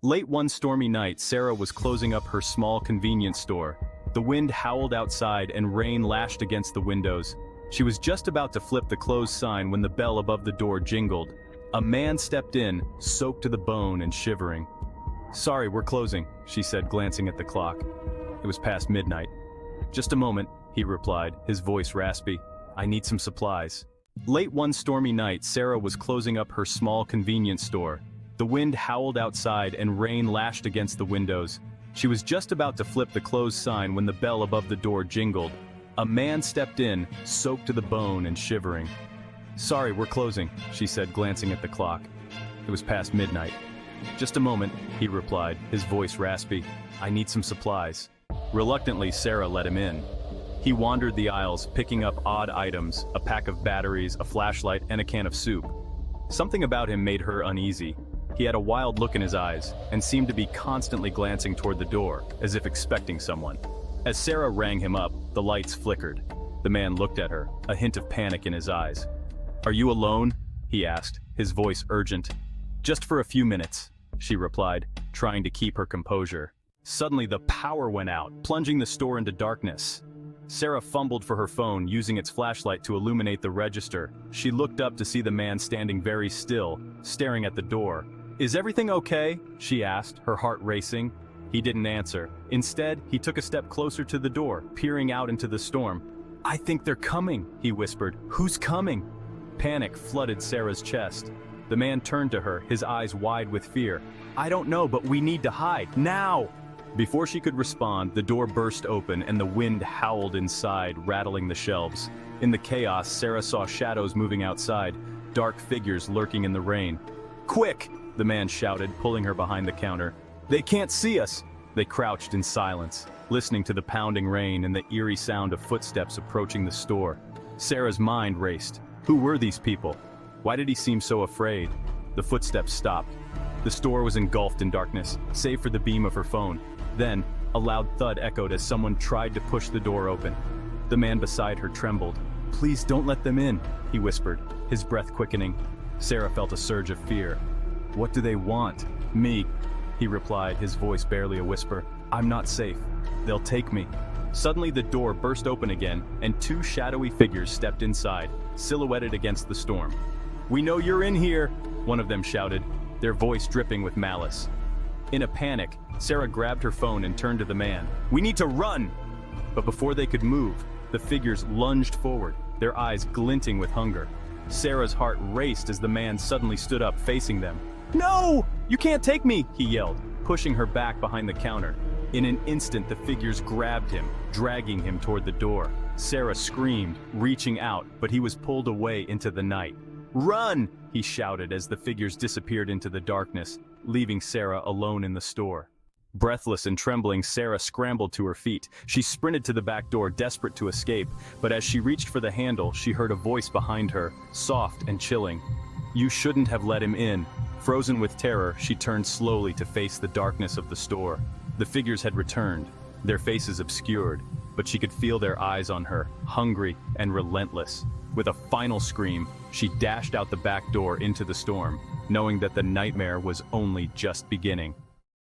Late one stormy night, Sarah was closing up her small convenience store. The wind howled outside and rain lashed against the windows. She was just about to flip the closed sign when the bell above the door jingled. A man stepped in, soaked to the bone and shivering. "Sorry, we're closing," she said, glancing at the clock. It was past midnight. "Just a moment," he replied, his voice raspy. "I need some supplies." Late one stormy night, Sarah was closing up her small convenience store. The wind howled outside and rain lashed against the windows. She was just about to flip the closed sign when the bell above the door jingled. A man stepped in, soaked to the bone and shivering. "Sorry, we're closing," she said, glancing at the clock. It was past midnight. "Just a moment," he replied, his voice raspy. "I need some supplies." Reluctantly, Sarah let him in. He wandered the aisles, picking up odd items, a pack of batteries, a flashlight, and a can of soup. Something about him made her uneasy. He had a wild look in his eyes, and seemed to be constantly glancing toward the door, as if expecting someone. As Sarah rang him up, the lights flickered. The man looked at her, a hint of panic in his eyes. "Are you alone?" he asked, his voice urgent. "Just for a few minutes," she replied, trying to keep her composure. Suddenly the power went out, plunging the store into darkness. Sarah fumbled for her phone, using its flashlight to illuminate the register. She looked up to see the man standing very still, staring at the door. "Is everything okay?" she asked, her heart racing. He didn't answer. Instead, he took a step closer to the door, peering out into the storm. "I think they're coming," he whispered. "Who's coming?" Panic flooded Sarah's chest. The man turned to her, his eyes wide with fear. "I don't know, but we need to hide, now!" Before she could respond, the door burst open and the wind howled inside, rattling the shelves. In the chaos, Sarah saw shadows moving outside, dark figures lurking in the rain. "Quick!" the man shouted, pulling her behind the counter. "They can't see us!" They crouched in silence, listening to the pounding rain and the eerie sound of footsteps approaching the store. Sarah's mind raced. Who were these people? Why did he seem so afraid? The footsteps stopped. The store was engulfed in darkness, save for the beam of her phone. Then, a loud thud echoed as someone tried to push the door open. The man beside her trembled. "Please don't let them in," he whispered, his breath quickening. Sarah felt a surge of fear. "What do they want?" "Me," he replied, his voice barely a whisper. "I'm not safe. They'll take me." Suddenly the door burst open again, and two shadowy figures stepped inside, silhouetted against the storm. "We know you're in here," one of them shouted, their voice dripping with malice. In a panic, Sarah grabbed her phone and turned to the man. "We need to run!" But before they could move, the figures lunged forward, their eyes glinting with hunger. Sarah's heart raced as the man suddenly stood up, facing them. "No! You can't take me!" he yelled, pushing her back behind the counter. In an instant, the figures grabbed him, dragging him toward the door. Sarah screamed, reaching out, but he was pulled away into the night. "Run!" he shouted as the figures disappeared into the darkness, leaving Sarah alone in the store. Breathless and trembling, Sarah scrambled to her feet. She sprinted to the back door, desperate to escape, but as she reached for the handle, she heard a voice behind her, soft and chilling. "You shouldn't have let him in." Frozen with terror, she turned slowly to face the darkness of the store. The figures had returned, their faces obscured, but she could feel their eyes on her, hungry and relentless. With a final scream, she dashed out the back door into the storm, knowing that the nightmare was only just beginning.